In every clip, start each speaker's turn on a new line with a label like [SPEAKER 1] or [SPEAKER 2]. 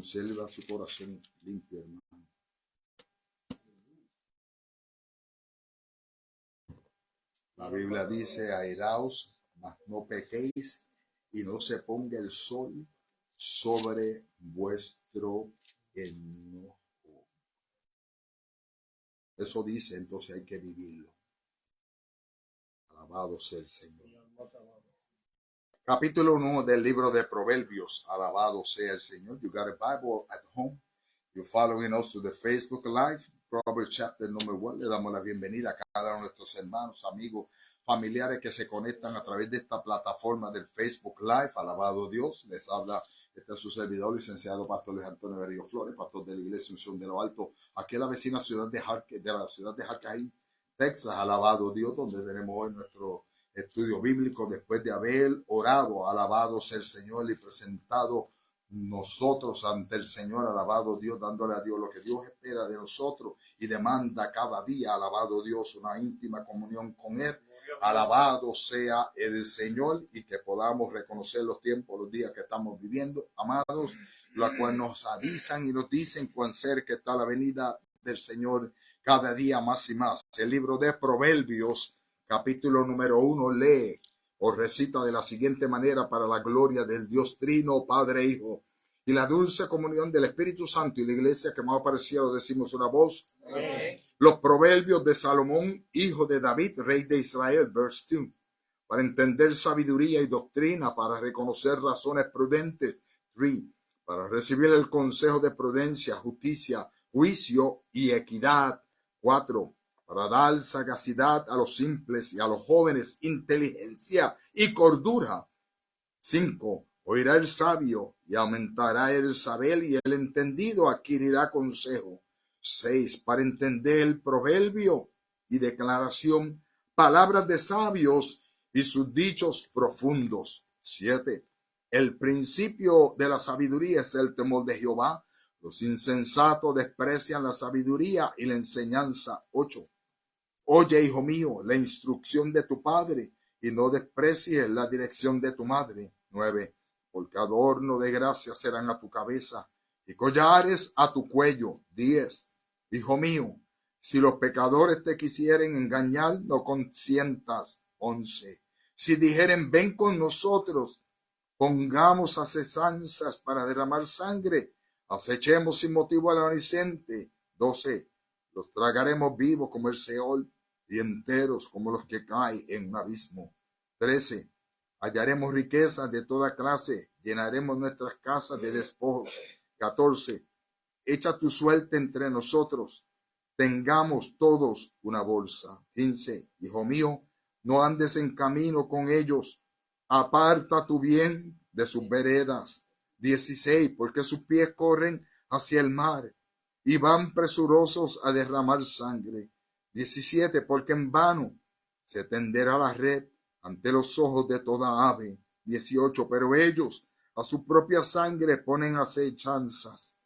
[SPEAKER 1] conserva su corazón limpio, hermano. La Biblia dice, airaos, mas no pequéis, y no se ponga el sol sobre vuestro enojo. Eso dice, entonces hay que vivirlo. Alabado sea el Señor. Capítulo 1 del libro de Proverbios. Alabado sea el Señor. You got a Bible at home. You're following us to the Facebook Live. Proverbs chapter number 1. Le damos la bienvenida a cada uno de nuestros hermanos, amigos, familiares que se conectan a través de esta plataforma del Facebook Live. Alabado Dios. Les habla su servidor, licenciado Pastor Luis Antonio Berrío Flores, pastor de la Iglesia Unción de lo Alto, aquí en la vecina ciudad de Jacay, Texas. Alabado Dios, donde tenemos hoy nuestro estudio bíblico después de haber orado. Alabado sea el Señor y presentado nosotros ante el Señor. Alabado Dios, dándole a Dios lo que Dios espera de nosotros y demanda cada día. Alabado Dios, una íntima comunión con Él. Alabado sea el Señor, y que podamos reconocer los tiempos, los días que estamos viviendo, amados, los cuales nos avisan y nos dicen cuán cerca está la venida del Señor cada día más y más. El libro de Proverbios, capítulo número 1, lee o recita de la siguiente manera: para la gloria del Dios Trino, Padre, Hijo y la dulce comunión del Espíritu Santo. Y la iglesia que más aparecido decimos una voz. Amén. Los proverbios de Salomón, hijo de David, rey de Israel, verse 2. Para entender sabiduría y doctrina, para reconocer razones prudentes, 3. Para recibir el consejo de prudencia, justicia, juicio y equidad, 4. Para dar sagacidad a los simples y a los jóvenes, inteligencia y cordura, 5. Oirá el sabio y aumentará el saber, y el entendido adquirirá consejo. 6. Para entender el proverbio y declaración, palabras de sabios y sus dichos profundos. 7. El principio de la sabiduría es el temor de Jehová. Los insensatos desprecian la sabiduría y la enseñanza. 8. Oye, hijo mío, la instrucción de tu padre, y no desprecies la dirección de tu madre. 9. Porque adorno de gracia serán a tu cabeza y collares a tu cuello. 10. Hijo mío, si los pecadores te quisieren engañar, no consientas. 11. Si dijeren, ven con nosotros, pongamos asesanzas para derramar sangre, acechemos sin motivo al inocente. 12. Los tragaremos vivos como el Seol, y enteros como los que caen en un abismo. 13. Hallaremos riquezas de toda clase, llenaremos nuestras casas de despojos. 14. Echa tu suerte entre nosotros, tengamos todos una bolsa. 15. Hijo mío, no andes en camino con ellos, aparta tu bien de sus veredas. 16. Porque sus pies corren hacia el mar y van presurosos a derramar sangre. 17. Porque en vano se tenderá la red ante los ojos de toda ave. 18. Pero ellos a su propia sangre ponen acechanzas,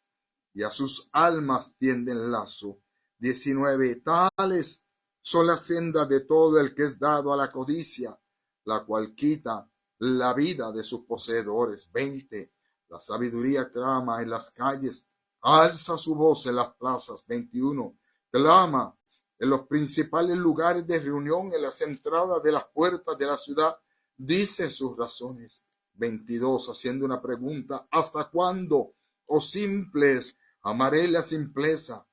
[SPEAKER 1] y a sus almas tienden lazo. 19. Tales son las sendas de todo el que es dado a la codicia, la cual quita la vida de sus poseedores. 20. La sabiduría clama en las calles, alza su voz en las plazas. 21. Clama en los principales lugares de reunión, en las entradas de las puertas de la ciudad, dice sus razones. 22. Haciendo una pregunta: ¿hasta cuándo, oh simples, amaré la simpleza?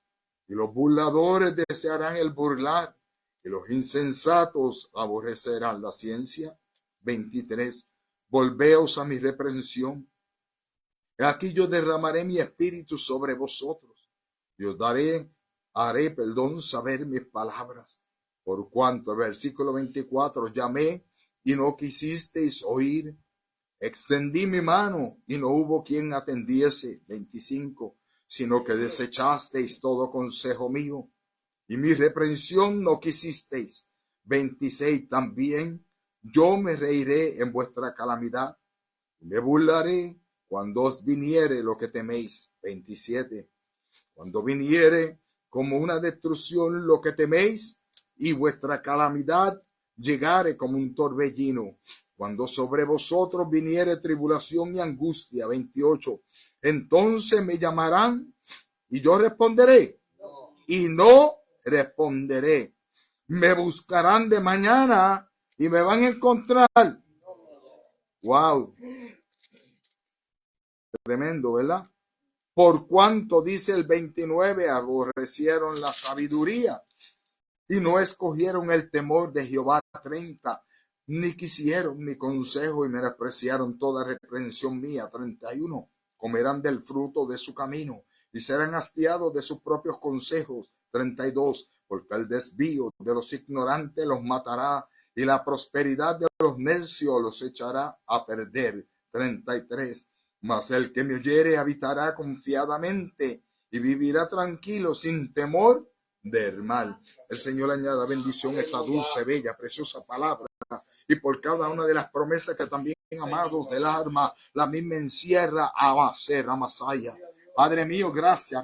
[SPEAKER 1] Y los burladores desearán el burlar, y los insensatos aborrecerán la ciencia. 23. Volveos a mi reprensión. Aquí yo derramaré mi espíritu sobre vosotros, y os haré saber mis palabras. Por cuanto, versículo 24, llamé y no quisisteis oír, extendí mi mano y no hubo quien atendiese. 25. Sino que desechasteis todo consejo mío, y mi reprensión no quisisteis. 26. También yo me reiré en vuestra calamidad, y me burlaré cuando os viniere lo que teméis. 27. Cuando viniere como una destrucción lo que teméis, y vuestra calamidad llegare como un torbellino, cuando sobre vosotros viniere tribulación y angustia. 28. Entonces me llamarán y yo responderé. Y no responderé. Me buscarán de mañana y me van a encontrar. Wow. Tremendo, ¿verdad? Por cuanto, dice el 29, aborrecieron la sabiduría y no escogieron el temor de Jehová. 30, ni quisieron mi consejo y menospreciaron toda reprensión mía. 31, comerán del fruto de su camino y serán hastiados de sus propios consejos. 32, porque el desvío de los ignorantes los matará y la prosperidad de los necios los echará a perder. 33, mas el que me oyere habitará confiadamente y vivirá tranquilo sin temor del mal. El Señor añada bendición a esta dulce, bella, preciosa palabra y por cada una de las promesas que también, amados del alma, la misma encierra a ser a Masaya. Padre mío, gracias.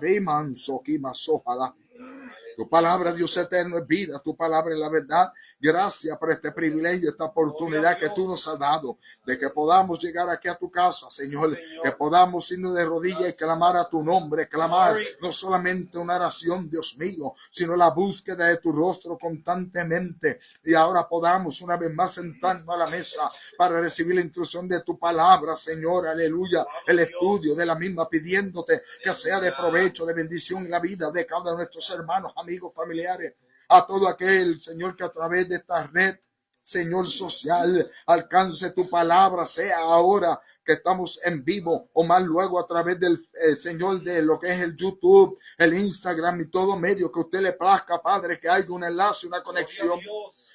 [SPEAKER 1] Tu palabra, Dios eterno, es vida. Tu palabra es la verdad. Gracias por este privilegio, esta oportunidad que tú nos has dado, de que podamos llegar aquí a tu casa, Señor, que podamos irnos de rodillas y clamar a tu nombre, clamar no solamente una oración, Dios mío, sino la búsqueda de tu rostro constantemente. Y ahora podamos una vez más sentarnos a la mesa para recibir la instrucción de tu palabra, Señor, aleluya, el estudio de la misma, pidiéndote que sea de provecho, de bendición en la vida de cada uno de nuestros hermanos, amigos, familiares, a todo aquel, Señor, que a través de esta red, Señor, social, alcance tu palabra, sea ahora que estamos en vivo o más luego a través del Señor, de lo que es el YouTube, el Instagram y todo medio que usted le plazca, Padre, que haya un enlace, una conexión,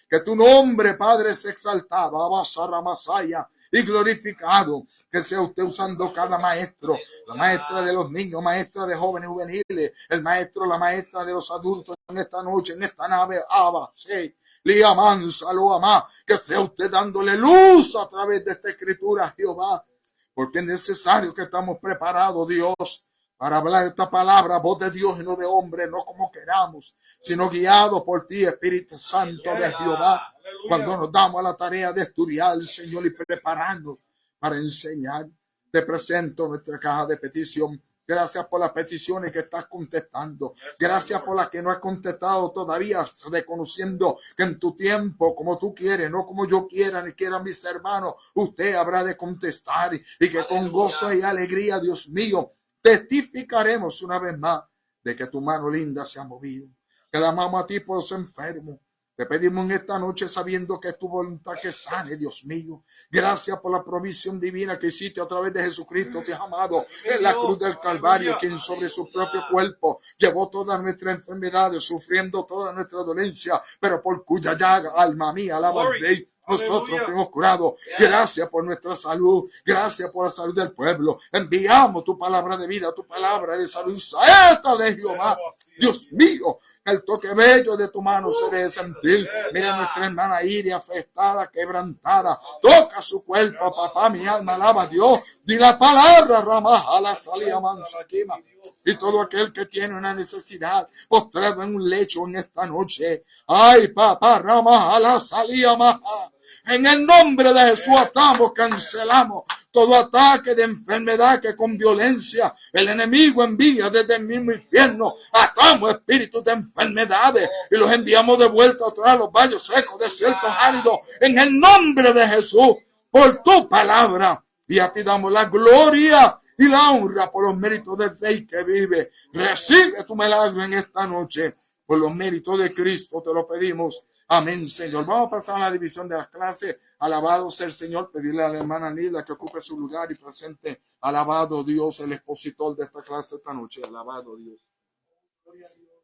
[SPEAKER 1] que tu nombre, Padre, se exaltado, Abasara Masaya, y glorificado, que sea usted usando cada maestro, la maestra de los niños, maestra de jóvenes juveniles, el maestro, la maestra de los adultos en esta noche, en esta nave, Abba, sí, Liamansa, lo ama, que sea usted dándole luz a través de esta escritura, Jehová, porque es necesario que estamos preparados, Dios, para hablar esta palabra, voz de Dios y no de hombre, no como queramos, sino guiado por ti, Espíritu Santo de Jehová. Cuando nos damos a la tarea de estudiar, Señor, y prepararnos para enseñar, te presento nuestra caja de petición. Gracias por las peticiones que estás contestando. Gracias por las que no has contestado todavía, reconociendo que en tu tiempo, como tú quieres, no como yo quiera, ni quieran mis hermanos, usted habrá de contestar y que con gozo y alegría, Dios mío, testificaremos una vez más de que tu mano linda se ha movido. Clamamos a ti por los enfermos. Te pedimos en esta noche sabiendo que es tu voluntad que sane, Dios mío. Gracias por la provisión divina que hiciste a través de Jesucristo, que has amado en la cruz del Calvario, quien sobre su propio cuerpo llevó todas nuestras enfermedades, sufriendo toda nuestra dolencia, pero por cuya llaga, alma mía, alaba al Rey. Nosotros fuimos curados. Gracias por nuestra salud. Gracias por la salud del pueblo. Enviamos tu palabra de vida, tu palabra de salud. Saeta de Jehová. Dios mío, el toque bello de tu mano se debe sentir. Mira nuestra hermana Iria, afectada, quebrantada. Toca su cuerpo, papá. Mi alma alaba a Dios. Di la palabra, Ramaja, la salía mansaquima. Y todo aquel que tiene una necesidad, postrado en un lecho en esta noche. Ay, papá, Ramaja, la salía maja. En el nombre de Jesús atamos, cancelamos todo ataque de enfermedad que con violencia el enemigo envía desde el mismo infierno. Atamos espíritus de enfermedades y los enviamos de vuelta atrás a los valles secos, desiertos áridos, en el nombre de Jesús, por tu palabra. Y a ti damos la gloria y la honra por los méritos del Rey que vive. Recibe tu milagro en esta noche. Por los méritos de Cristo te lo pedimos. Amén, Señor. Vamos a pasar a la división de las clases. Alabado sea el Señor. Pedirle a la hermana Nilda que ocupe su lugar y presente. Alabado Dios, el expositor de esta clase esta noche. Alabado Dios.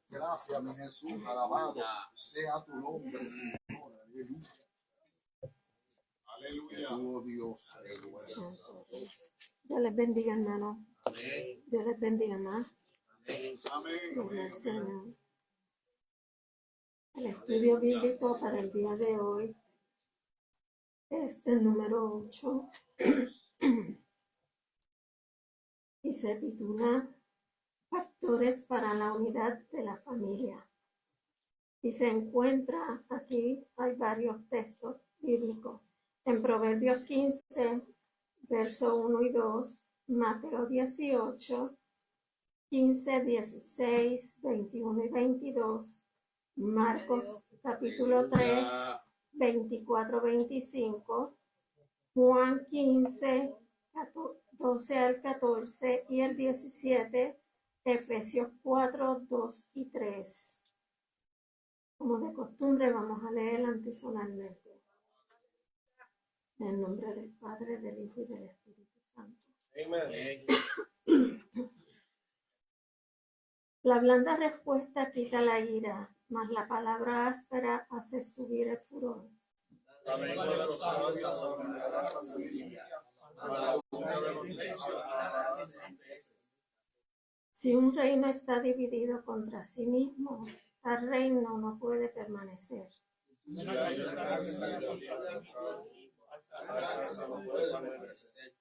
[SPEAKER 1] Gracias, mi Jesús. Alabado sea tu nombre, Señor. Aleluya. Aleluya. Oh Dios.
[SPEAKER 2] Dios les bendiga, hermano. Dios les bendiga más. Amén. Señor. El estudio bíblico para el día de hoy es el número 8 y se titula Factores para la unidad de la familia. Y se encuentra aquí, hay varios textos bíblicos. En Proverbios 15, verso 1 y 2, Mateo 18, 15, 16, 21 y 22, Marcos capítulo 3, 24, 25, Juan 15, 12 al 14 y el 17, Efesios 4, 2 y 3. Como de costumbre, vamos a leer antifonalmente. En el nombre del Padre, del Hijo y del Espíritu Santo.
[SPEAKER 3] Amén.
[SPEAKER 2] La blanda respuesta quita la ira, mas la palabra áspera hace subir el furor.
[SPEAKER 3] La lengua de los sabios sonará la sabiduría, mas la boca de los necios hablará sandeces.
[SPEAKER 2] Si un reino está dividido contra sí mismo, tal reino no puede permanecer.
[SPEAKER 3] Si hay una casa dividida contra la casa no puede permanecer.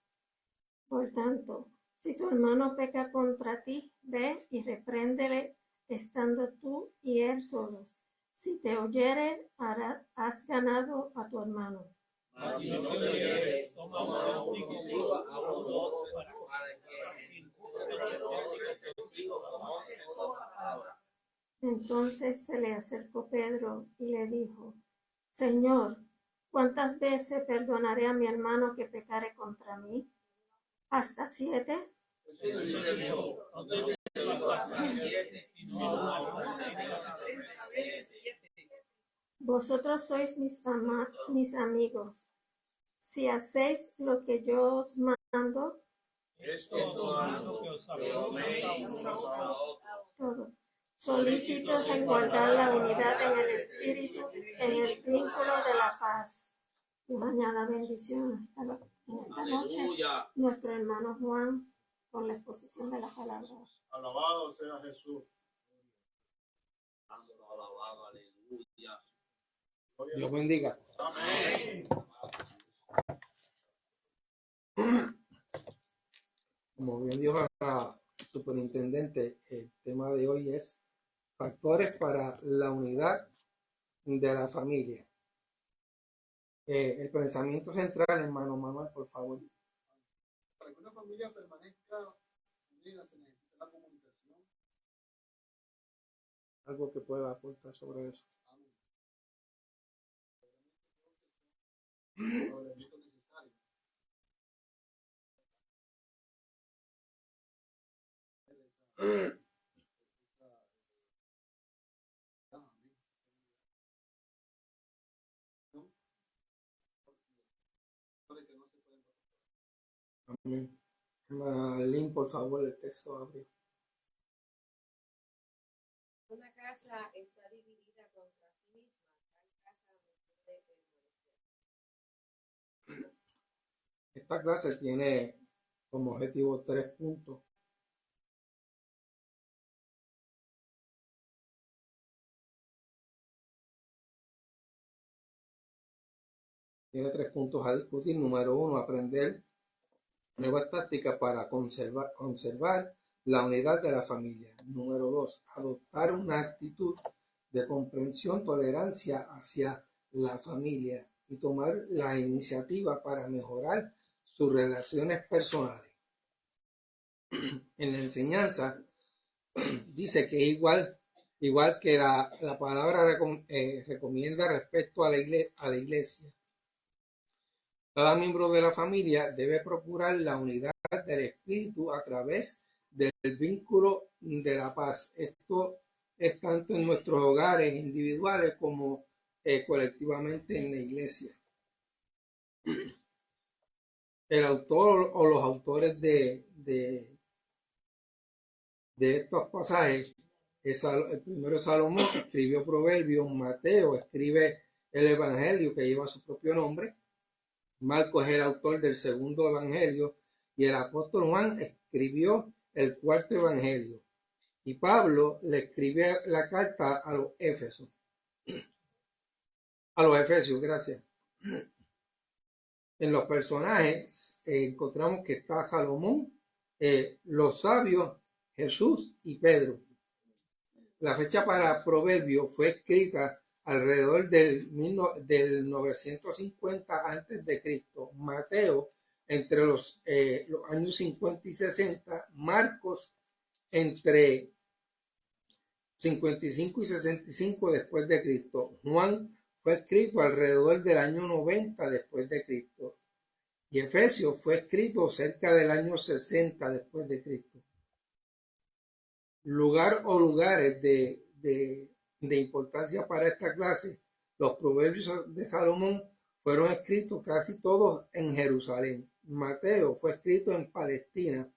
[SPEAKER 2] Por tanto, si tu hermano peca contra ti, ve y repréndele estando tú y él solos. Si te oyere, has ganado a tu hermano.
[SPEAKER 3] Mas si no te oyere, toma a uno contigo a los dos para que el testigo conozca toda palabra.
[SPEAKER 2] Entonces se le acercó Pedro y le dijo: Señor, ¿cuántas veces perdonaré a mi hermano que pecare contra mí? ¿Hasta 7?
[SPEAKER 3] Jesús le dijo: no te digo hasta 7, sino hasta 7.
[SPEAKER 2] Vosotros sois mis amigos, si hacéis lo que yo os mando.
[SPEAKER 3] Esto mando que os améis unos a otros.
[SPEAKER 2] Todo. Solícitos en guardar la unidad en el espíritu, en el vínculo de la paz. Dios añada bendición en esta noche. Nuestro hermano Juan con la exposición de la palabra.
[SPEAKER 3] Alabado sea Jesús. Alabado, aleluya.
[SPEAKER 4] Dios bendiga.
[SPEAKER 3] Amén.
[SPEAKER 4] Como bien dijo la superintendente, el tema de hoy es factores para la unidad de la familia. El pensamiento central, hermano Manuel, por favor.
[SPEAKER 5] Para que una familia permanezca unida se necesita la comunicación.
[SPEAKER 4] Algo que pueda aportar sobre eso.
[SPEAKER 5] Los elementos necesarios.
[SPEAKER 4] Amén. Marlene, por favor, el texto abrió.
[SPEAKER 6] Una casa está dividida contra sí misma, tal casa no puede permanecer.
[SPEAKER 4] Esta clase tiene como objetivo 3 puntos. Tiene 3 puntos a discutir. Número 1, aprender nuevas tácticas para conservar la unidad de la familia. Número 2, adoptar una actitud de comprensión, tolerancia hacia la familia y tomar la iniciativa para mejorar sus relaciones personales. En la enseñanza dice que igual que la palabra recomienda respecto a la iglesia, cada miembro de la familia debe procurar la unidad del espíritu a través del vínculo de la paz. Esto es tanto en nuestros hogares individuales como colectivamente en la iglesia. El autor o los autores de estos pasajes, el primero es Salomón, que escribió Proverbios. Mateo escribe el Evangelio, que lleva su propio nombre. Marcos es el autor del segundo evangelio y el apóstol Juan escribió el cuarto evangelio. Y Pablo le escribe la carta a los Efesios. Gracias. En los personajes encontramos que está Salomón, los sabios, Jesús y Pedro. La fecha para Proverbio fue escrita alrededor del 950 a.C. Mateo entre los años 50 y 60, Marcos entre 55 y 65 después de Cristo. Juan fue escrito alrededor del año 90 después de Cristo. Y Efesios fue escrito cerca del año 60 después de Cristo. Lugar o lugares de importancia para esta clase. Los proverbios de Salomón fueron escritos casi todos en Jerusalén. Mateo fue escrito en Palestina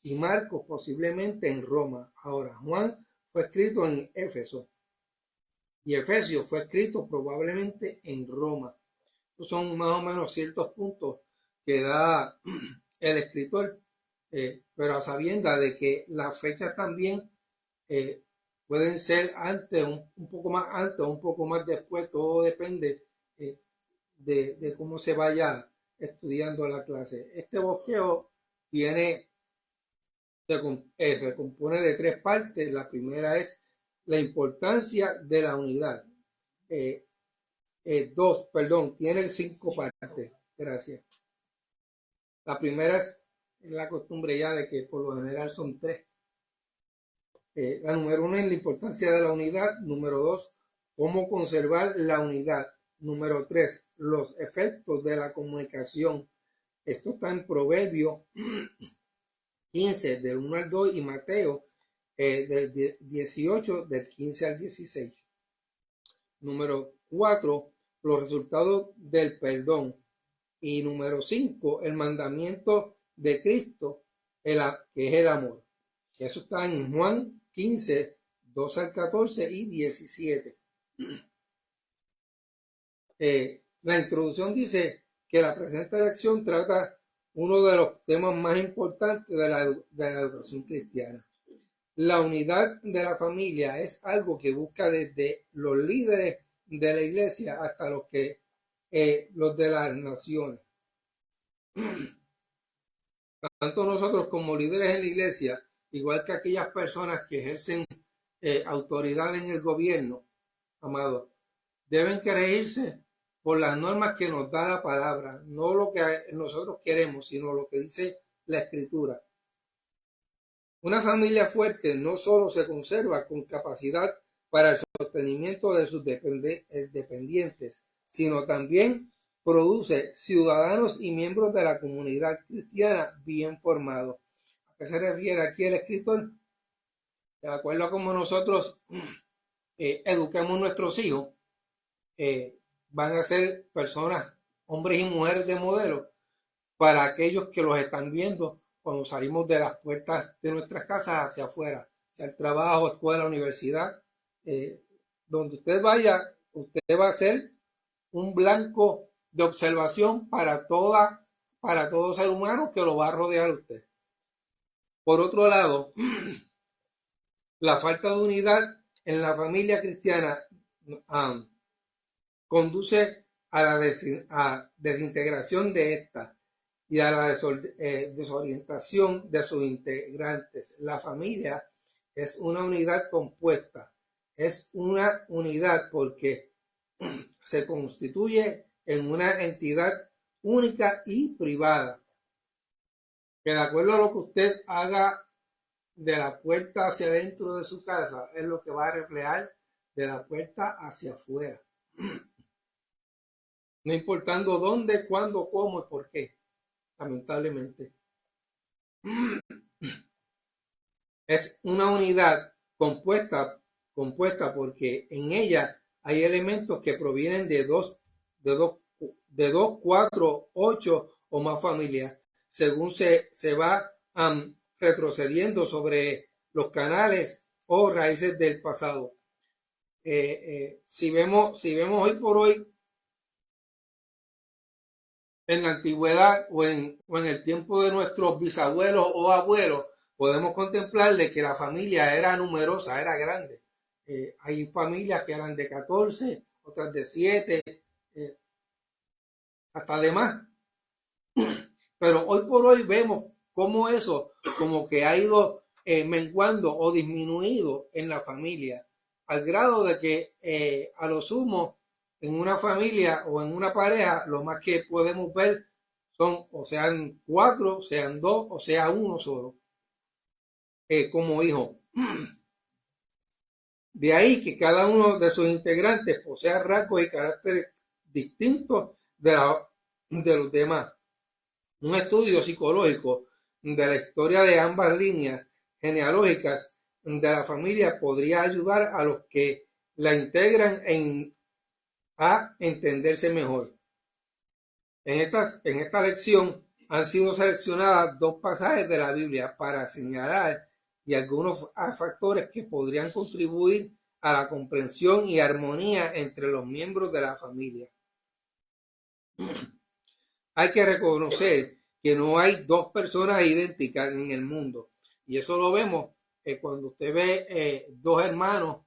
[SPEAKER 4] y Marcos posiblemente en Roma. Ahora, Juan fue escrito en Éfeso y Efesios fue escrito probablemente en Roma. Estos son más o menos ciertos puntos que da el escritor, pero a sabiendas de que las fechas también pueden ser antes, un poco más antes o un poco más después, todo depende de cómo se vaya estudiando la clase. Este bosqueo se compone de 3 partes. La primera es la importancia de la unidad. Tiene 5 partes. Gracias. La primera es la costumbre ya de que por lo general son 3. La número 1 es la importancia de la unidad. Número 2, cómo conservar la unidad. Número 3, los efectos de la comunicación. Esto está en Proverbios 15, del 1 al 2, y Mateo del 18, del 15 al 16. Número 4, los resultados del perdón. Y número 5, el mandamiento de Cristo, que es el amor. Eso está en Juan 15, 2 al 14 y 17. La introducción dice que la presente lección trata uno de los temas más importantes de la educación cristiana. La unidad de la familia es algo que busca desde los líderes de la iglesia hasta los de las naciones. Tanto nosotros como líderes en la iglesia, igual que aquellas personas que ejercen autoridad en el gobierno, amados, deben que regirse por las normas que nos da la palabra, no lo que nosotros queremos, sino lo que dice la Escritura. Una familia fuerte no solo se conserva con capacidad para el sostenimiento de sus dependientes, sino también produce ciudadanos y miembros de la comunidad cristiana bien formados. ¿A qué se refiere aquí el escritor? De acuerdo a cómo nosotros eduquemos nuestros hijos, van a ser personas, hombres y mujeres de modelo para aquellos que los están viendo cuando salimos de las puertas de nuestras casas hacia afuera, hacia el trabajo, escuela, universidad. Donde usted vaya, usted va a ser un blanco de observación para todo ser humano que lo va a rodear usted. Por otro lado, la falta de unidad en la familia cristiana conduce a la desintegración de esta y a la desorientación de sus integrantes. La familia es una unidad compuesta, es una unidad porque se constituye en una entidad única y privada, que de acuerdo a lo que usted haga de la puerta hacia adentro de su casa es lo que va a reflejar de la puerta hacia afuera. No importando dónde, cuándo, cómo y por qué, lamentablemente. Es una unidad compuesta porque en ella hay elementos que provienen de dos, 4, 8 o más familias, según se va retrocediendo sobre los canales o raíces del pasado. Si vemos hoy por hoy, en la antigüedad o en el tiempo de nuestros bisabuelos o abuelos, podemos contemplar de que la familia era numerosa, era grande. Hay familias que eran de 14, otras de 7, hasta de más. Pero hoy por hoy vemos cómo eso como que ha ido menguando o disminuido en la familia, al grado de que a lo sumo en una familia o en una pareja lo más que podemos ver son o sean 4, sean 2 o sea uno solo como hijo. De ahí que cada uno de sus integrantes posea rasgos y caracteres distintos de los demás. Un estudio psicológico de la historia de ambas líneas genealógicas de la familia podría ayudar a los que la integran a entenderse mejor. En esta lección han sido seleccionadas 2 pasajes de la Biblia para señalar y algunos factores que podrían contribuir a la comprensión y armonía entre los miembros de la familia. Hay que reconocer que no hay 2 personas idénticas en el mundo. Y eso lo vemos cuando usted ve 2 hermanos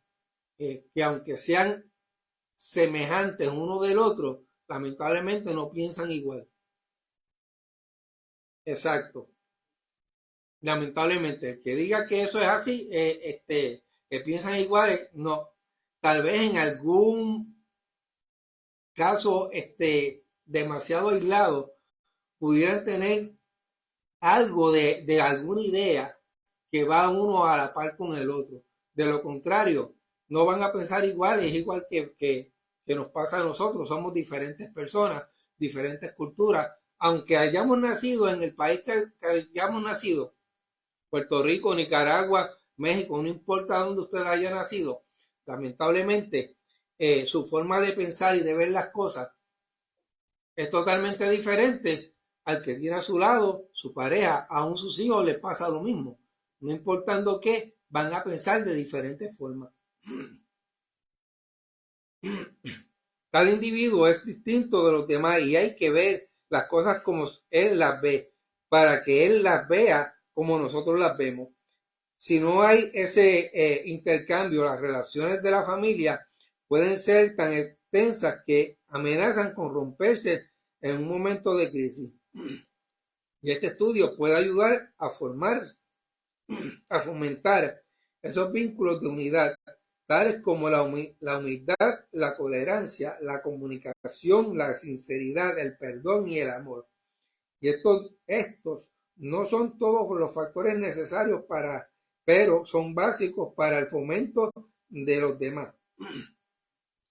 [SPEAKER 4] que aunque sean semejantes uno del otro, lamentablemente no piensan igual. Exacto. Lamentablemente, el que diga que eso es así, que piensan iguales, no. Tal vez en algún caso demasiado aislado pudieran tener algo de alguna idea que va uno a la par con el otro. De lo contrario, no van a pensar igual, es igual que nos pasa a nosotros. Somos diferentes personas, diferentes culturas, aunque hayamos nacido en el país que hayamos nacido, Puerto Rico, Nicaragua, México, no importa dónde usted haya nacido, lamentablemente su forma de pensar y de ver las cosas es totalmente diferente al que tiene a su lado su pareja. Aún sus hijos les pasa lo mismo, no importando qué, van a pensar de diferentes formas. Cada individuo es distinto de los demás y hay que ver las cosas como él las ve, para que él las vea como nosotros las vemos. Si no hay ese intercambio, las relaciones de la familia pueden ser tan extensas que amenazan con romperse en un momento de crisis. Y este estudio puede ayudar a fomentar esos vínculos de unidad, tales como la humildad, la tolerancia, la comunicación, la sinceridad, el perdón y el amor. Y estos no son todos los factores necesarios pero son básicos para el fomento de los demás.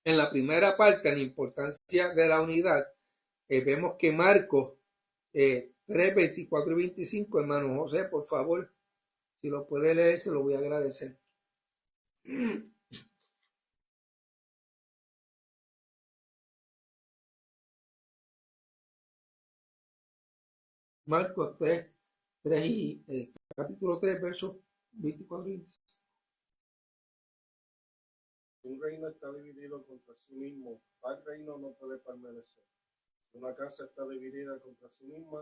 [SPEAKER 4] En la primera parte, la importancia de la unidad, vemos que Marcos 3, 24 y 25, hermano José, por favor, si lo puede leer, se lo voy a agradecer. Marcos 3 y capítulo 3, versos 24 y 25.
[SPEAKER 5] Un reino está dividido contra sí mismo, tal reino no puede permanecer. Si una casa está dividida contra sí misma,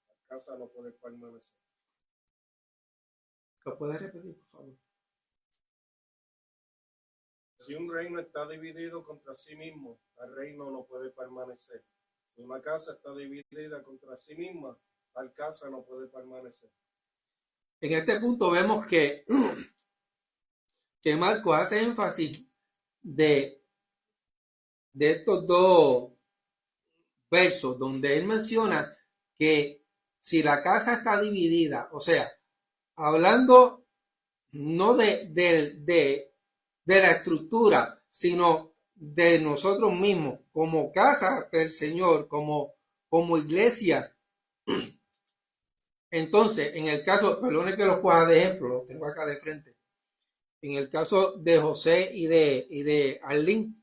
[SPEAKER 5] la casa no puede permanecer.
[SPEAKER 4] ¿Lo puede repetir, por favor?
[SPEAKER 5] Si un reino está dividido contra sí mismo, el reino no puede permanecer. Si una casa está dividida contra sí misma, tal casa no puede permanecer.
[SPEAKER 4] En este punto vemos que Marcos hace énfasis de estos 2 versos donde él menciona que si la casa está dividida, o sea, hablando no de la estructura, sino de nosotros mismos, como casa del Señor, como iglesia. Entonces, en el caso, perdone que lo coja de ejemplo, lo tengo acá de frente. En el caso de José y de Arlene,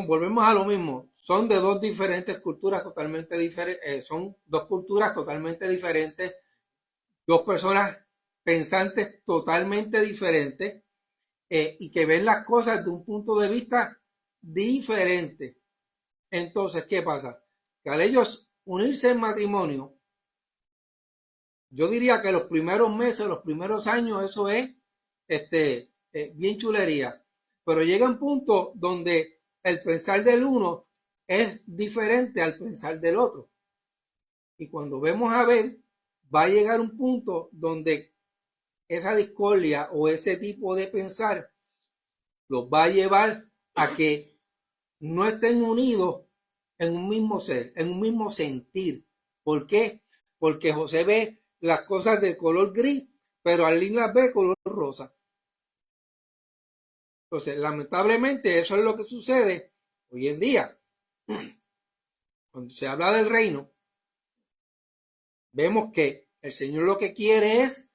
[SPEAKER 4] volvemos a lo mismo, son de 2 diferentes culturas totalmente diferentes, son 2 culturas totalmente diferentes, 2 personas pensantes totalmente diferentes y que ven las cosas de un punto de vista diferente. Entonces, ¿qué pasa? Que al ellos unirse en matrimonio, yo diría que los primeros meses, los primeros años, eso es bien chulería. Pero llega un punto donde el pensar del uno es diferente al pensar del otro. Y cuando vemos a ver, va a llegar un punto donde esa discordia o ese tipo de pensar los va a llevar a que no estén unidos en un mismo ser, en un mismo sentir. ¿Por qué? Porque José ve las cosas de color gris, pero Arlene las ve de color rosa. Entonces, lamentablemente, eso es lo que sucede hoy en día. Cuando se habla del reino, vemos que el Señor lo que quiere es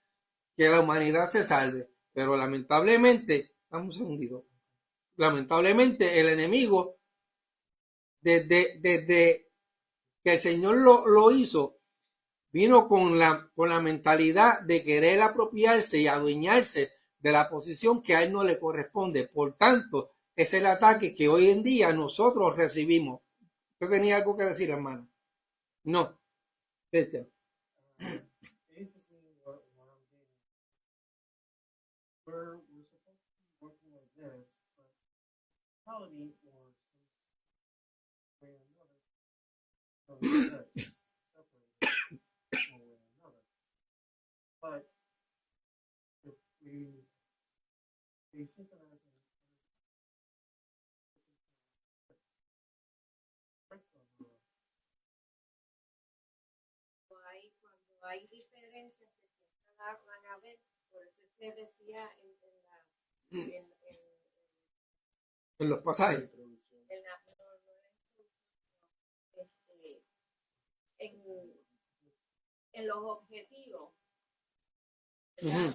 [SPEAKER 4] que la humanidad se salve, pero lamentablemente, vamos un segundito, lamentablemente el enemigo, desde que el Señor lo hizo, vino con la mentalidad de querer apropiarse y adueñarse de la posición que a él no le corresponde. Por tanto, es el ataque que hoy en día nosotros recibimos. ¿Yo tenía algo que decir, hermano? No.
[SPEAKER 5] Basically, what I'm getting, we're supposed to be working on this, but quality or some way or another, so that's separated one way or another. But if we synchronize and
[SPEAKER 6] Cuando hay diferencias que siempre las van a ver, por eso es que decía
[SPEAKER 4] En los pasajes.
[SPEAKER 6] en la en los objetivos,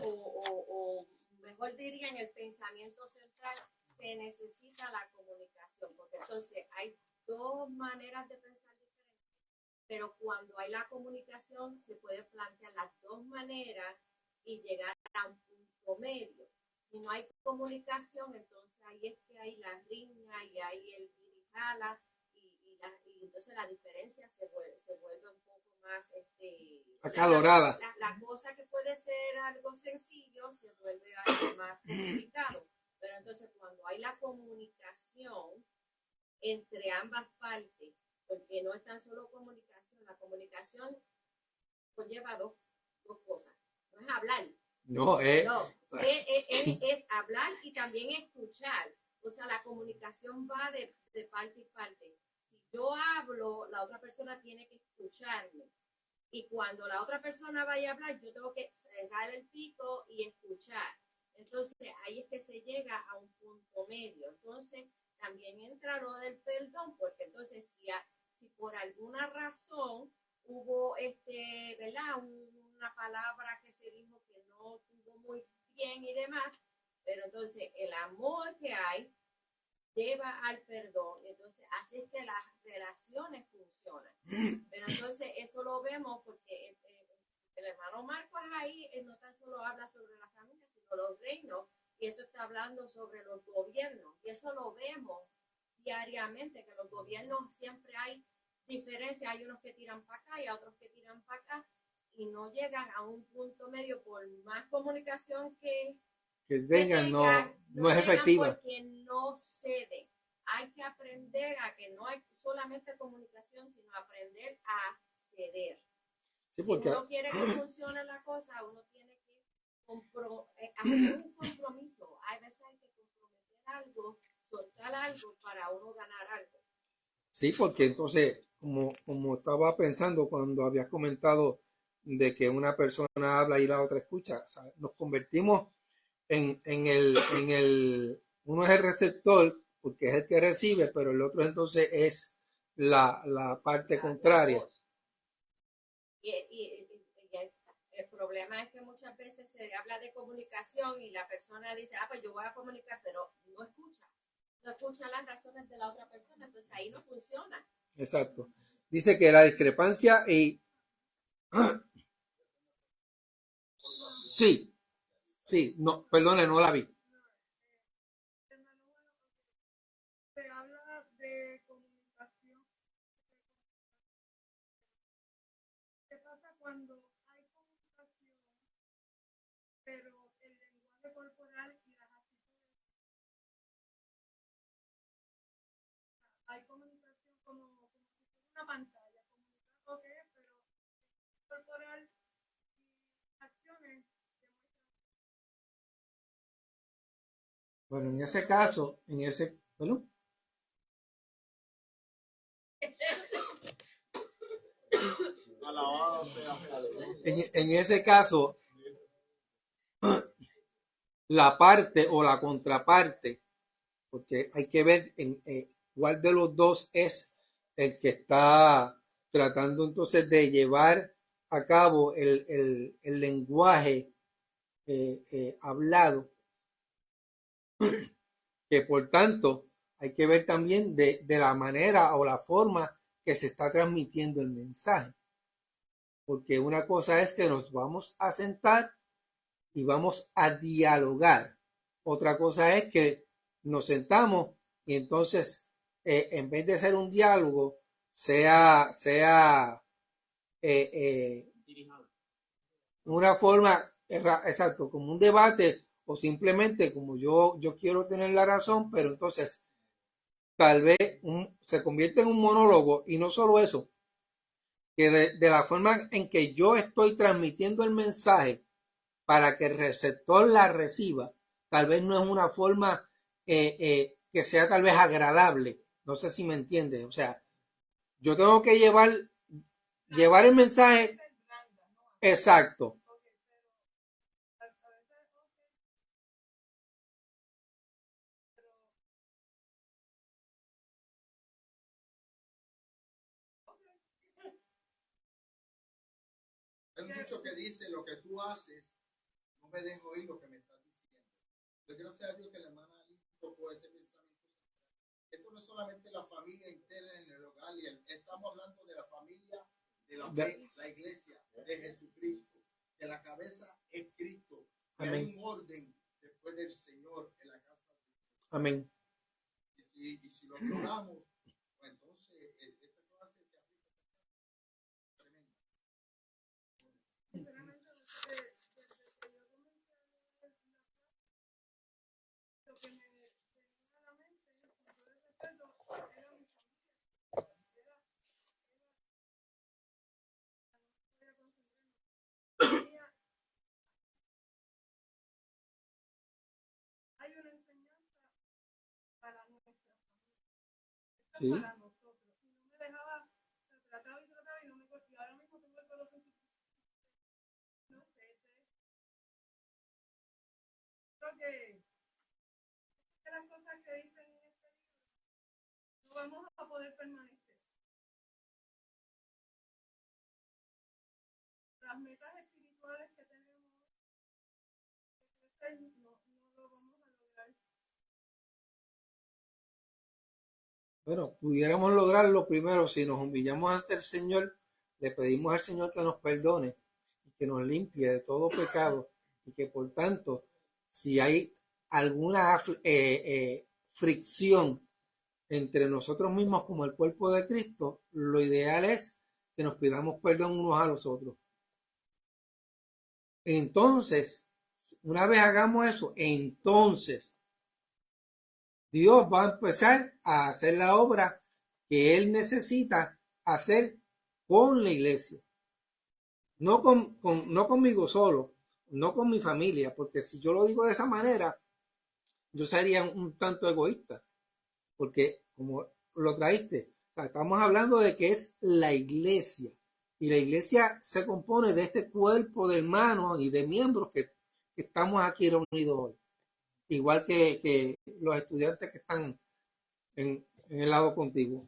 [SPEAKER 6] o mejor diría en el pensamiento central, se necesita la comunicación, porque entonces hay dos maneras de pensar diferentes, pero cuando hay la comunicación se puede plantear las dos maneras y llegar a un punto medio. Si no hay comunicación, entonces ahí es que hay la riña y hay el dirijala, y entonces la diferencia se vuelve un poco más
[SPEAKER 4] acalorada.
[SPEAKER 6] La cosa que puede ser algo sencillo se vuelve algo más complicado. Pero entonces cuando hay la comunicación entre ambas partes, porque no es tan solo comunicación, la comunicación conlleva dos cosas. No es hablar.
[SPEAKER 4] No,
[SPEAKER 6] es hablar y también escuchar. O sea, la comunicación va de parte y parte. Si yo hablo, la otra persona tiene que escucharme. Y cuando la otra persona vaya a hablar, yo tengo que cerrar el pico y escuchar. Entonces, ahí es que se llega a un punto medio. Entonces, también entra lo del perdón, porque entonces si por alguna razón hubo ¿verdad? Una palabra que se dijo que no estuvo muy bien y demás, pero entonces el amor que hay lleva al perdón, entonces así es que las relaciones funcionan. Pero entonces eso lo vemos porque el hermano Marcos ahí no tan solo habla sobre la familia, sino los reinos, y eso está hablando sobre los gobiernos, y eso lo vemos diariamente, que los gobiernos siempre hay diferencias, hay unos que tiran para acá y otros que tiran para acá, y no llegan a un punto medio por más comunicación que
[SPEAKER 4] tengan, no es efectiva.
[SPEAKER 6] Porque no cede. Hay que aprender a que no hay solamente comunicación, sino aprender a ceder.
[SPEAKER 4] Sí,
[SPEAKER 6] porque si uno quiere que funcione la cosa, uno tiene que hacer un compromiso. Hay veces hay que comprometer algo, soltar algo para uno ganar algo.
[SPEAKER 4] Sí, porque entonces, como estaba pensando cuando habías comentado de que una persona habla y la otra escucha, ¿sabes? Nos convertimos uno es el receptor, porque es el que recibe, pero el otro entonces es la parte contraria.
[SPEAKER 6] Y el problema es que muchas veces se habla de comunicación y la persona dice, pues yo voy a comunicar, pero no escucha las razones de la otra persona, entonces ahí no funciona.
[SPEAKER 4] Exacto. Dice que la discrepancia y sí, no, perdone, no la vi.
[SPEAKER 2] Se habla de comunicación. ¿Qué pasa cuando hay comunicación, pero el lenguaje corporal y las actitudes? Hay comunicación como si fuera una pantalla, comunicar lo que es, pero el corporal y acciones.
[SPEAKER 4] Bueno, en ese caso, bueno. En ese caso, la parte o la contraparte, porque hay que ver cuál de los dos es el que está tratando entonces de llevar a cabo el lenguaje hablado, que por tanto hay que ver también de la manera o la forma que se está transmitiendo el mensaje, porque una cosa es que nos vamos a sentar y vamos a dialogar, otra cosa es que nos sentamos y entonces en vez de ser un diálogo sea una forma exacto, como un debate o simplemente como yo quiero tener la razón, pero entonces tal vez se convierte en un monólogo. Y no solo eso, que de la forma en que yo estoy transmitiendo el mensaje para que el receptor la reciba, tal vez no es una forma que sea tal vez agradable. No sé si me entiendes. O sea, yo tengo que llevar el mensaje exacto.
[SPEAKER 1] Hay mucho que dice lo que tú haces, no me dejo oír lo que me estás diciendo. Yo gracias a Dios que la hermana tocó ese pensamiento. Esto no es solamente la familia interna en el hogar, estamos hablando de la familia de la fe, la iglesia de Jesucristo, que la cabeza es Cristo, que hay un orden después del Señor en la casa de Dios.
[SPEAKER 4] Amén.
[SPEAKER 1] Y si lo logramos, pues entonces esta clase se aplica tremenda.
[SPEAKER 2] Hay una enseñanza para nuestra familia,
[SPEAKER 4] Sí.
[SPEAKER 2] para nosotros. Y no me dejaba, trataba y no me costaba. Ahora mismo tengo el corazón, no sé, creo que las cosas que dicen en este libro no vamos a poder permanecer. Las metas espirituales que tenemos no lo vamos a lograr.
[SPEAKER 4] Bueno, pudiéramos lograrlo primero si nos humillamos ante el Señor, le pedimos al Señor que nos perdone y que nos limpie de todo pecado, y que por tanto, si hay alguna fricción entre nosotros mismos como el cuerpo de Cristo, lo ideal es que nos pidamos perdón unos a los otros. Entonces, una vez hagamos eso, entonces Dios va a empezar a hacer la obra que Él necesita hacer con la iglesia. No conmigo solo, no con mi familia, porque si yo lo digo de esa manera, yo sería un tanto egoísta, porque como lo traíste, o sea, estamos hablando de que es la iglesia, y la iglesia se compone de este cuerpo de hermanos y de miembros que estamos aquí reunidos hoy, igual que los estudiantes que están en el lado contigo.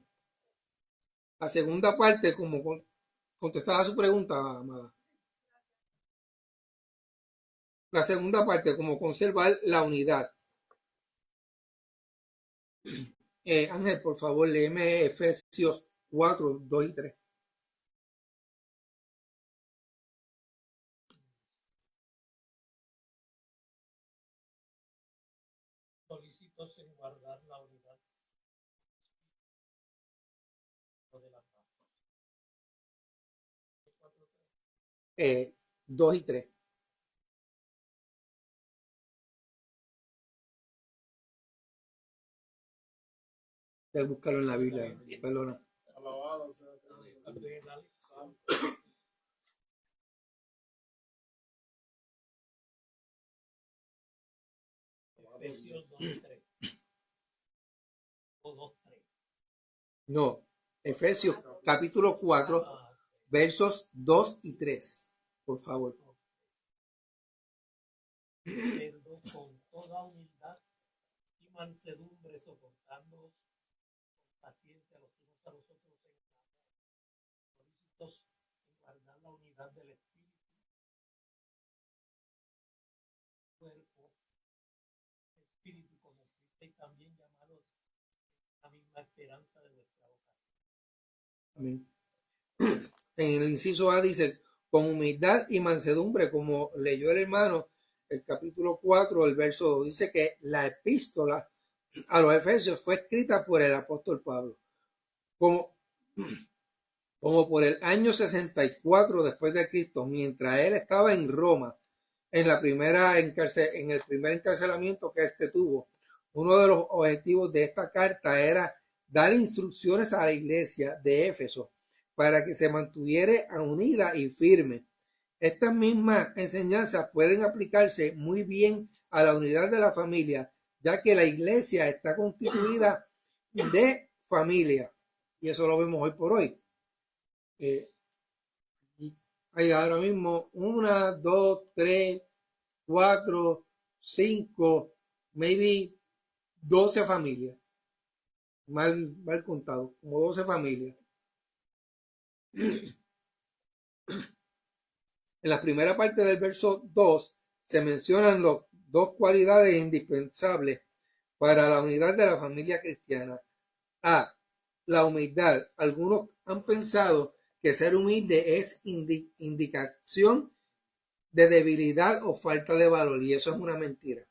[SPEAKER 4] La segunda parte, como contestada a su pregunta, amada. La segunda parte, como conservar la unidad. Ángel, por favor, léeme Efesios 4, 2 y 3.
[SPEAKER 3] Solícitos en guardar la unidad de la paz.
[SPEAKER 4] 2 y 3. Voy a buscarlo en la Biblia, perdona.
[SPEAKER 5] Alabado sea
[SPEAKER 3] Efesios 2:3 o 2:3.
[SPEAKER 4] No, Efesios capítulo 4, versos 2 y 3. Por favor.
[SPEAKER 3] Pero con toda humildad y mansedumbre, soportando con paciencia los unos a los otros en amor, solícitos en guardar la unidad del Espíritu, cuerpo, Espíritu como Cristo, y también llamados a la misma esperanza de vuestra vocación.
[SPEAKER 4] Amén. En el inciso A dice, con humildad y mansedumbre, como leyó el hermano, el capítulo 4, el verso 2, dice que la epístola a los Efesios fue escrita por el apóstol Pablo. Como por el año 64 después de Cristo, mientras él estaba en Roma, en el primer encarcelamiento que este tuvo, uno de los objetivos de esta carta era dar instrucciones a la iglesia de Éfeso para que se mantuviera unida y firme. Estas mismas enseñanzas pueden aplicarse muy bien a la unidad de la familia, ya que la iglesia está constituida de familia, y eso lo vemos hoy por hoy. Hay ahora mismo 1, 2, 3, 4, 5, maybe 12 familias, mal contado, como 12 familias. En la primera parte del verso 2 se mencionan las dos cualidades indispensables para la unidad de la familia cristiana. A. La humildad. Algunos han pensado que ser humilde es indicación de debilidad o falta de valor, y eso es una mentira.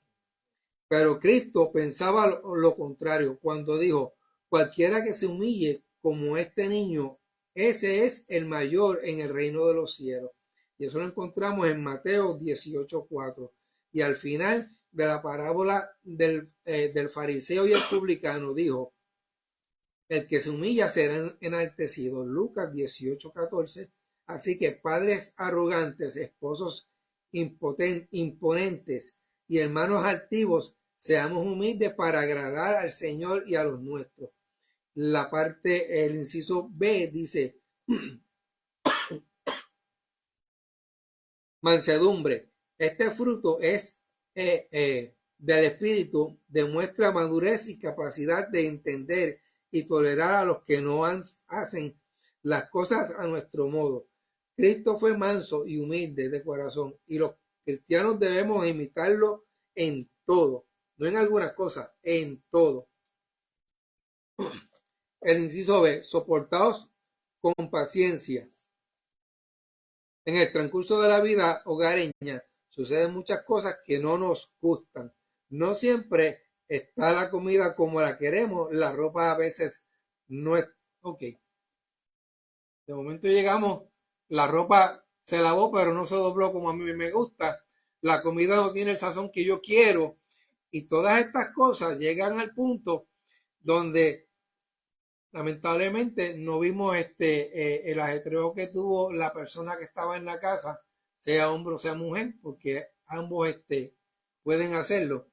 [SPEAKER 4] Pero Cristo pensaba lo contrario cuando dijo, cualquiera que se humille como este niño, ese es el mayor en el reino de los cielos. Y eso lo encontramos en Mateo 18:4. Y al final de la parábola del fariseo y el publicano dijo, el que se humilla será enaltecido. Lucas 18:14. Así que padres arrogantes, esposos imponentes y hermanos altivos, seamos humildes para agradar al Señor y a los nuestros. El inciso B dice, mansedumbre. Este fruto es del Espíritu, demuestra madurez y capacidad de entender y tolerar a los que no hacen las cosas a nuestro modo. Cristo fue manso y humilde de corazón, y los cristianos debemos imitarlo en todo, no en algunas cosas, en todo. El inciso B, soportaos con paciencia. En el transcurso de la vida hogareña suceden muchas cosas que no nos gustan. No siempre está la comida como la queremos, la ropa a veces no es ok. De momento llegamos, la ropa se lavó pero no se dobló como a mí me gusta, la comida no tiene el sazón que yo quiero, y todas estas cosas llegan al punto donde lamentablemente no vimos el ajetreo que tuvo la persona que estaba en la casa, sea hombre o sea mujer, porque ambos pueden hacerlo.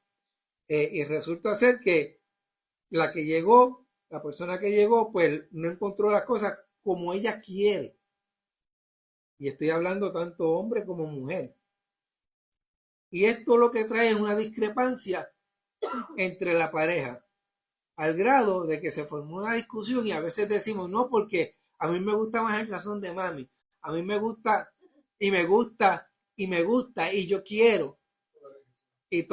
[SPEAKER 4] Y resulta ser que la persona que llegó, pues no encontró las cosas como ella quiere. Y estoy hablando tanto hombre como mujer. Y esto lo que trae es una discrepancia entre la pareja, al grado de que se formó una discusión, y a veces decimos, no, porque a mí me gusta más el sazón de mami, a mí me gusta, y me gusta, y me gusta, y yo quiero. Y